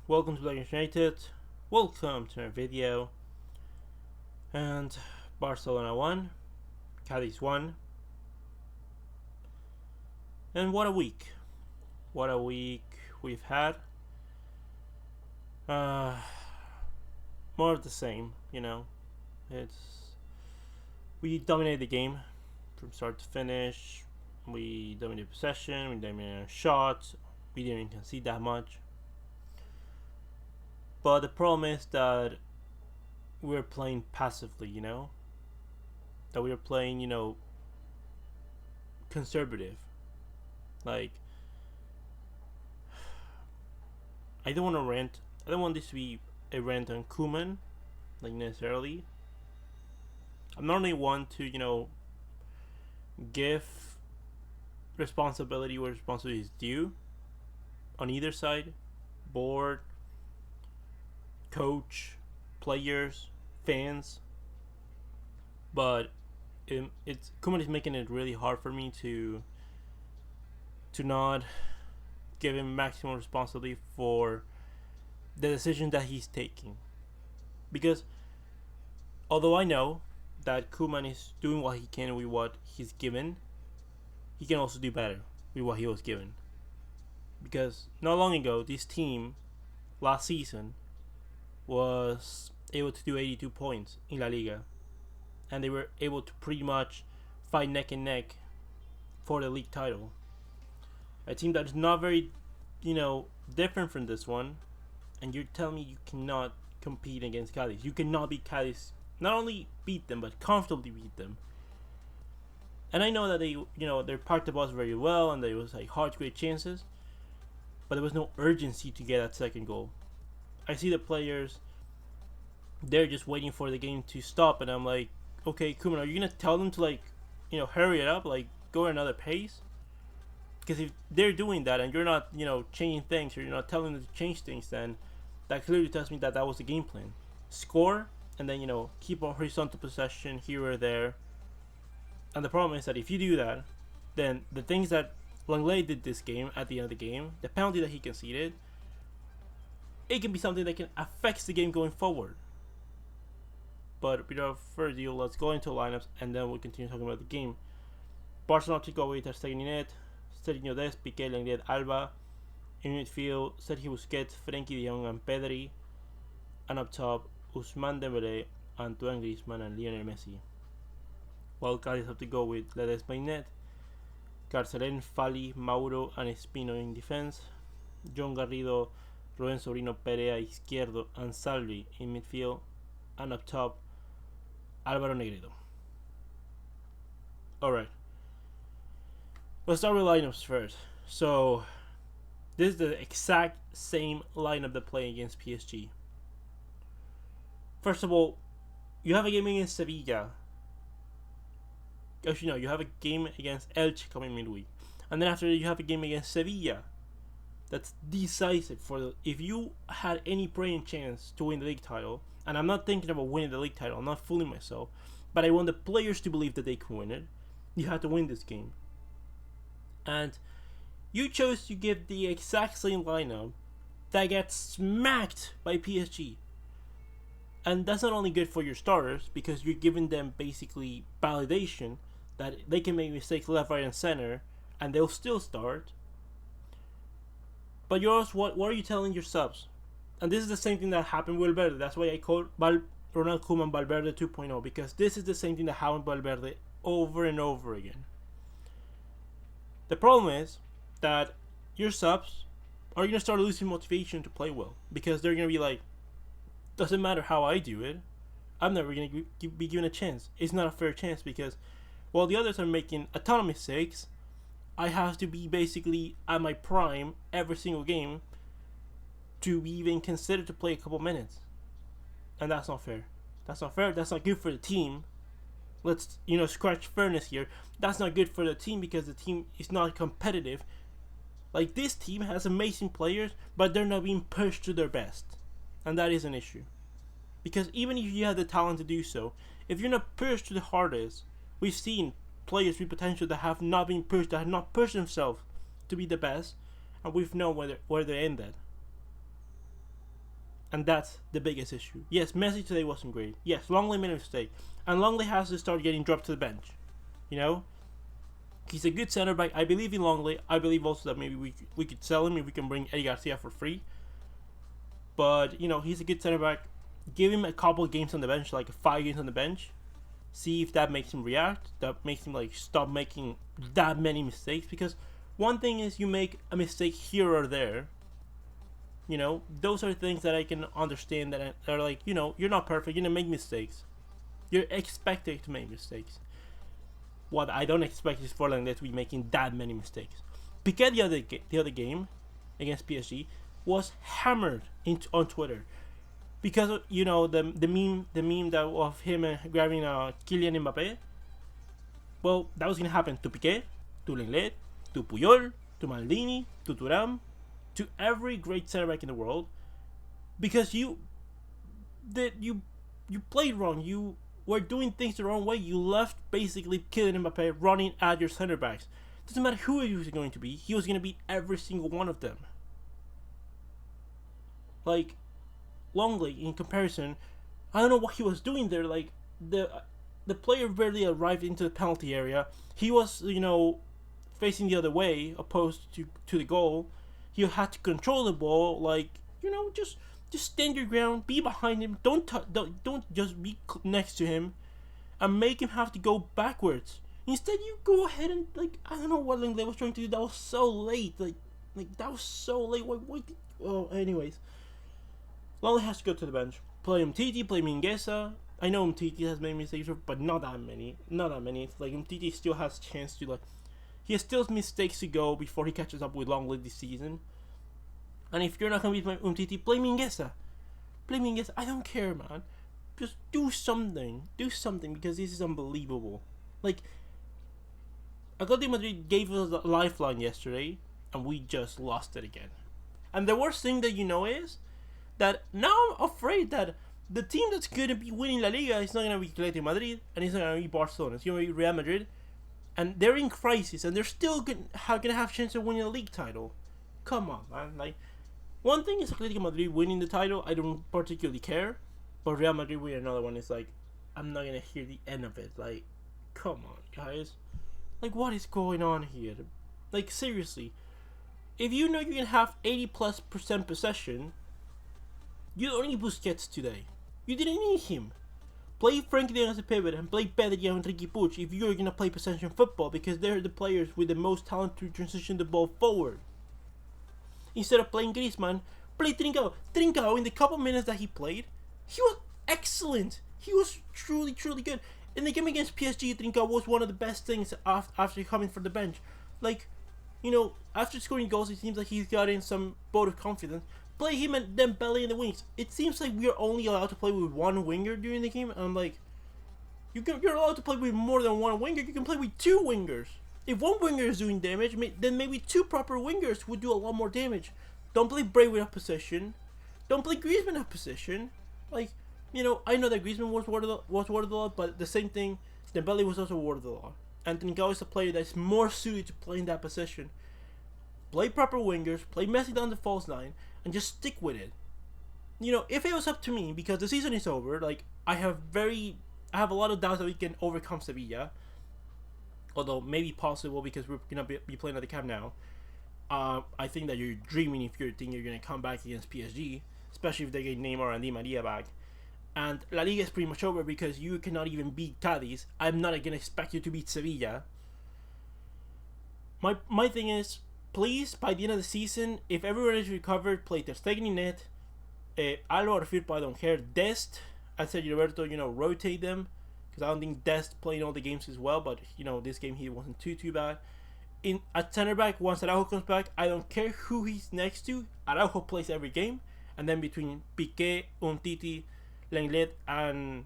welcome to Players United. Welcome to our video. And Barcelona won, Cadiz won, and what a week! What a week we've had. Uh, More of the same, you know. We dominated the game from start to finish. We dominated possession. We dominated shots. We didn't concede that much. But the problem is that we're playing passively, that we're playing, conservative. Like, I don't want to rant. I don't want this to be a rant on Koeman, like necessarily. I'm not only one to, give responsibility where responsibility is due on either side, board, coach, players, fans, but it's Koeman is making it really hard for me to not give him maximum responsibility for the decision that he's taking, because although I know that Koeman is doing what he can with what he's given, he can also do better with what he was given. Because not long ago, this team last season was able to do 82 points in La Liga, and they were able to pretty much fight neck and neck for the league title. A team that is not very, different from this one, and you're telling me you cannot compete against Cadiz. You cannot beat Cadiz. Not only beat them, but comfortably beat them. And I know that they parked the bus very well, and there was hard to create chances, but there was no urgency to get that second goal. I see the players, they're just waiting for the game to stop, and I'm like, okay, Koeman, are you gonna tell them to hurry it up, go at another pace? Because if they're doing that and you're not, changing things, or you're not telling them to change things, then that clearly tells me that was the game plan. Score, and then, keep a horizontal possession here or there. And the problem is that if you do that, then the things that Lenglet did this game, at the end of the game, the penalty that he conceded, it can be something that can affect the game going forward. But without further ado, let's go into lineups, and then we'll continue talking about the game. Barcelona took away Ter Stegen in net, Sergio Dest, Piqué, Lenglet, Alba. In midfield, Sergio Busquets, Frenkie de Jong, and Pedri. And up top, Ousmane Dembélé, Antoine Griezmann, and Lionel Messi. While Cadiz have to go with Ledesma in net, Carcelén, Fali, Mauro, and Espino in defense, John Garrido, Rubén Sobrino, Perea, Izquierdo, and Salvi in midfield, and up top, Álvaro Negredo. Alright, let's start with lineups first. So, this is the exact same lineup that played against PSG. First of all, you have a game against Sevilla. Actually, no, you have a game against Elche coming midweek. And then after that, you have a game against Sevilla. That's decisive if you had any praying chance to win the league title. And I'm not thinking about winning the league title. I'm not fooling myself. But I want the players to believe that they can win it. You have to win this game. And you chose to give the exact same lineup that gets smacked by PSG. And that's not only good for your starters, because you're giving them basically validation that they can make mistakes left, right, and center, and they'll still start. But you're also, what are you telling your subs? And this is the same thing that happened with Valverde. That's why I call Ronald Koeman Valverde 2.0, because this is the same thing that happened with Valverde over and over again. The problem is that your subs are going to start losing motivation to play well, because they're going to be like, doesn't matter how I do it, I'm never going to be given a chance. It's not a fair chance, because while the others are making a ton of mistakes, I have to be basically at my prime every single game to be even considered to play a couple minutes. And that's not fair. That's not fair. That's not good for the team. Let's, scratch fairness here. That's not good for the team, because the team is not competitive. Like, this team has amazing players, but they're not being pushed to their best. And that is an issue. Because even if you have the talent to do so, if you're not pushed to the hardest, we've seen players with potential that have not been pushed, that have not pushed themselves to be the best, and we've known where they ended. And that's the biggest issue. Yes, Messi today wasn't great. Yes, Lenglet made a mistake. And Lenglet has to start getting dropped to the bench. You know? He's a good center back. I believe in Lenglet. I believe also that maybe we could sell him if we can bring Eddie Garcia for free. But, he's a good center back. Give him a couple games on the bench, like 5 games on the bench. See if that makes him react. That makes him stop making that many mistakes. Because one thing is you make a mistake here or there. Those are things that I can understand that are you're not perfect. You're going to make mistakes. You're expected to make mistakes. What I don't expect is for Lenglet to be making that many mistakes. Piqué the other game against PSG was hammered on Twitter because the meme that of him grabbing Kylian Mbappé. Well, that was gonna happen to Piqué, to Lenglet, to Puyol, to Maldini, to Thuram, to every great center back in the world, because you played wrong. You were doing things the wrong way. You left basically Kylian Mbappé running at your center backs. Doesn't matter who he was going to be. He was going to beat every single one of them. Lenglet, in comparison, I don't know what he was doing there. The player barely arrived into the penalty area. He was, facing the other way, opposed to the goal. He had to control the ball. Just stand your ground, be behind him. Don't just be next to him, and make him have to go backwards. Instead, you go ahead and I don't know what Lenglet was trying to do. That was so late. That was so late. Anyways, Lenglet has to go to the bench. Play Umtiti, play Mingueza. I know Umtiti has made mistakes, but not that many. It's Umtiti still has a chance to he has still mistakes to go before he catches up with Lenglet this season. And if you're not going to beat Umtiti, play Mingueza. I don't care, man. Just do something. Because this is unbelievable. Atletico Madrid gave us a lifeline yesterday, and we just lost it again. And the worst thing that is that now I'm afraid that the team that's going to be winning La Liga is not going to be Atletico Madrid, and it's not going to be Barcelona. It's going to be Real Madrid. And they're in crisis, and they're still going to have a chance of winning a league title. Come on, man. One thing is Atletico Madrid winning the title, I don't particularly care. But Real Madrid winning another one is I'm not going to hear the end of it. Come on, guys. What is going on here? Seriously. If you know you can have 80+% possession, you don't need Busquets today. You didn't need him. Play Frenkie de Jong as a pivot and play Pedri and Riqui Puig if you're going to play possession football, because they're the players with the most talent to transition the ball forward. Instead of playing Griezmann, play Trincao. Trincao, in the couple minutes that he played, he was excellent. He was truly, truly good. In the game against PSG, Trincao was one of the best things after coming from the bench. After scoring goals, it seems like he's gotten some vote of confidence. Play him and Dembele in the wings. It seems like we are only allowed to play with one winger during the game. And I'm you're allowed to play with more than one winger. You can play with 2 wingers. If one winger is doing damage, then maybe 2 proper wingers would do a lot more damage. Don't play Braithwaite out of position. Don't play Griezmann out of position. I know that Griezmann was warded a lot, but the same thing, Dembele was also warded a lot. And Trincao is a player that's more suited to play in that position. Play proper wingers, play Messi down the false line, and just stick with it. If it was up to me, because the season is over, I have a lot of doubts that we can overcome Sevilla. Although maybe possible, because we're gonna be playing at the Camp Nou. I think that you're dreaming if you think you're gonna come back against PSG, especially if they get Neymar and Di Maria back. And La Liga is pretty much over because you cannot even beat Cadiz. I'm not gonna expect you to beat Sevilla. My thing is, please, by the end of the season, if everyone is recovered, play Ter Stegen in net. Alvaro Firpo, I don't care. Dest, I said Roberto, rotate them. Because I don't think Dest playing all the games as well. But, this game he wasn't too bad. At center back, once Araujo comes back, I don't care who he's next to. Araujo plays every game. And then between Piqué, Umtiti, Lenglet, and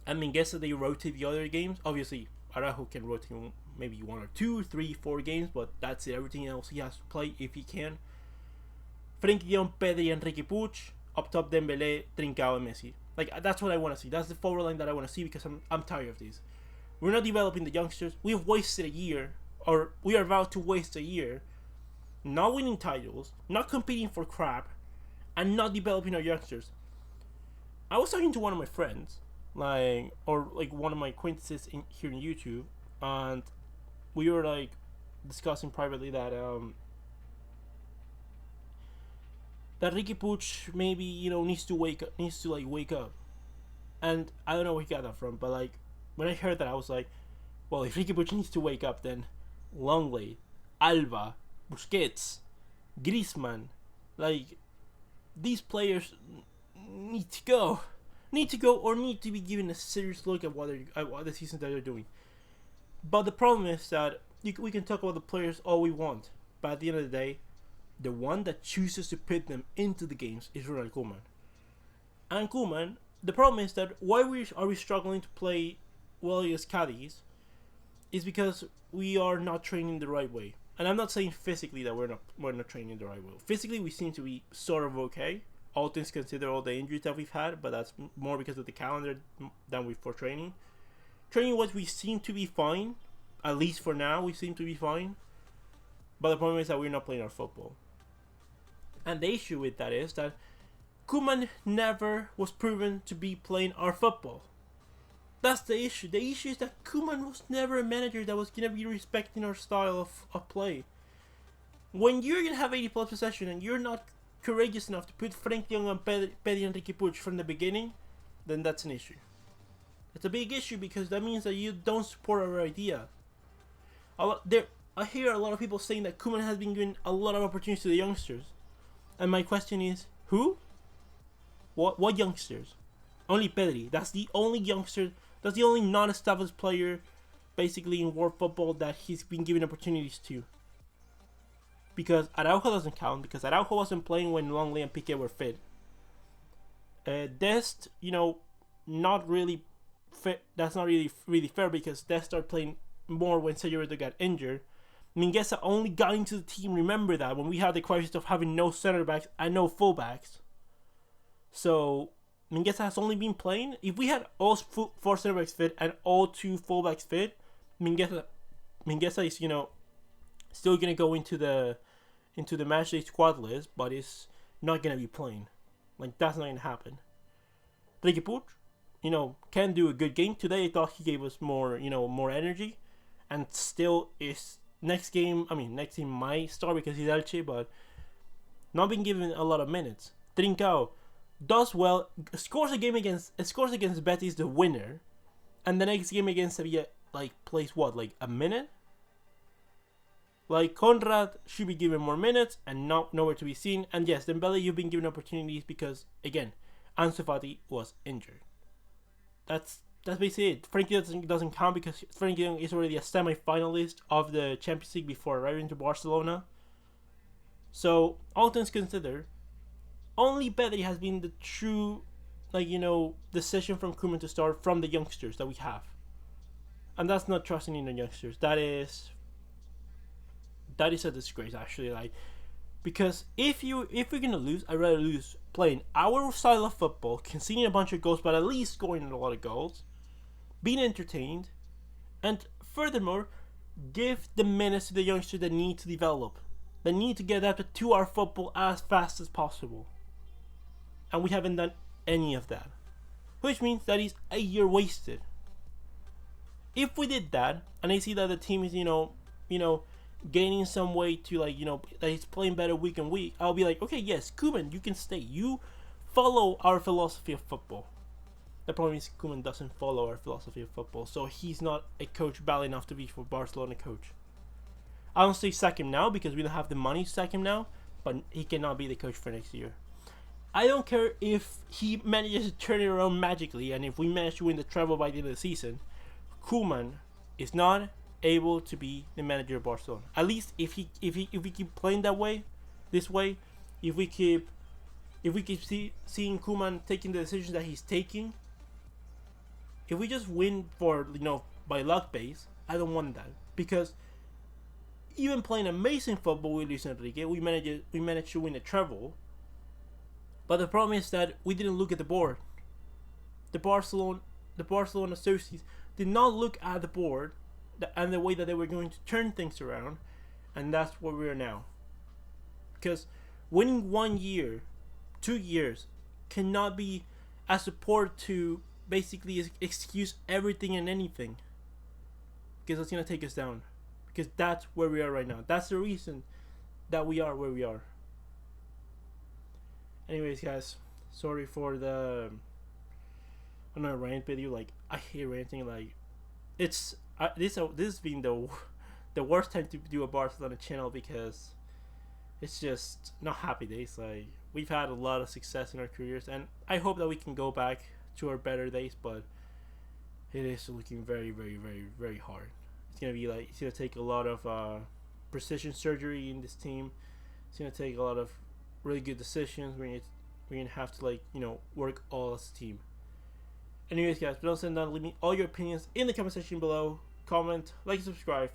Mingueza, they rotate the other games. Obviously, Araujo can rotate maybe 1 or 2, 3, 4 games. But that's it. Everything else he has to play if he can. Frenkie de Jong, Pedri, and Riqui Puig. Up top, Dembele, Trincao, and Messi. That's what I want to see. That's the forward line that I want to see, because I'm tired of this. We're not developing the youngsters. We've wasted a year, or we are about to waste a year, not winning titles, not competing for crap, and not developing our youngsters. I was talking to one of my friends, like one of my acquaintances here in YouTube, and we were like discussing privately that Ricky Puig maybe needs to wake up, and I don't know where he got that from, but like when I heard that I was like, well, if Ricky Puig needs to wake up, then Lenglet, Alba, Busquets, Griezmann, like these players need to go, or need to be given a serious look at what the season that they're doing. But the problem is that we can talk about the players all we want, but at the end of the day, the one that chooses to put them into the games is Ronald Koeman. And Koeman, the problem is that why are we struggling to play well against Cadiz is because we are not training the right way. And I'm not saying physically that we're not training the right way. Physically, we seem to be sort of okay, all things considered, all the injuries that we've had, but that's more because of the calendar than for training. Training-wise, we seem to be fine. At least for now, we seem to be fine. But the problem is that we're not playing our football. And the issue with that is that Koeman never was proven to be playing our football. That's the issue. The issue is that Koeman was never a manager that was going to be respecting our style of play. When you're going to have 80 plus possession and you're not courageous enough to put Frank de Jong and Pedri and Ricky Puig from the beginning, then that's an issue. It's a big issue because that means that you don't support our idea. I hear a lot of people saying that Koeman has been giving a lot of opportunities to the youngsters. And my question is, who? What youngsters? Only Pedri. That's the only youngster, that's the only non-established player basically in world football that he's been given opportunities to. Because Araujo doesn't count, because Araujo wasn't playing when Lenglet and Piqué were fit. Dest, not really fit. That's not really fair because Dest started playing more when Sergio Roberto got injured. Mingueza only got into the team, remember that, when we had the crisis of having no center backs and no fullbacks. So Mingueza has only been playing. If we had all 4 center backs fit and all 2 fullbacks fit, Mingueza is still gonna go into the matchday squad list, but it's not gonna be playing. Like, that's not gonna happen. Ricky Puig, can do a good game today. I thought he gave us more energy, and still is next game might start because he's Elche, but not been given a lot of minutes. Trincao does well, scores against Betis the winner, and the next game against Sevilla plays a minute. Conrad should be given more minutes and nowhere to be seen. And yes, Dembele, you've been given opportunities because again, Ansu Fati was injured. That's basically it. Frankie doesn't count because Frankie is already a semi-finalist of the Champions League before arriving to Barcelona. So, all things considered, only Pedri has been the true, decision from Koeman to start from the youngsters that we have. And that's not trusting in the youngsters. That is a disgrace, actually. Because if we're gonna lose, I'd rather lose playing our style of football, conceding a bunch of goals, but at least scoring a lot of goals, being entertained, and furthermore, give the minutes to the youngsters that need to develop, that need to get adapted to our football as fast as possible. And we haven't done any of that, which means that is a year wasted. If we did that, and I see that the team is gaining some way to that he's playing better week and week, I'll be like, okay, yes, Koeman, you can stay. You follow our philosophy of football. The problem is Koeman doesn't follow our philosophy of football, so he's not a coach bad enough to be for Barcelona coach. I don't say sack him now because we don't have the money to sack him now, but he cannot be the coach for next year. I don't care if he manages to turn it around magically, and if we manage to win the treble by the end of the season, Koeman is not able to be the manager of Barcelona. At least if we keep playing this way, if we keep seeing Koeman taking the decisions that he's taking, if we just win for by luck base, I don't want that, because even playing amazing football with Luis Enrique, we managed to win a treble. But the problem is that we didn't look at the board. The Barcelona associates did not look at the board and the way that they were going to turn things around, and that's where we are now. Because winning 1 year 2 years cannot be a support to basically excuse everything and anything, because that's gonna take us down. Because that's where we are right now. That's the reason that we are where we are. Anyways, guys, sorry for the rant video. Like, I hate ranting. Like, it's this has been the worst time to do a Barcelona channel, because it's just not happy days. Like, we've had a lot of success in our careers, and I hope that we can go back to our better days, but it is looking very, very, very, very hard. It's gonna take a lot of precision surgery in this team. It's gonna take a lot of really good decisions. We're gonna have to work all as a team. Anyways, guys, don't send down. Leave me all your opinions in the comment section below. Comment, like, subscribe,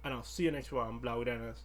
and I'll see you next one. Blaugranas.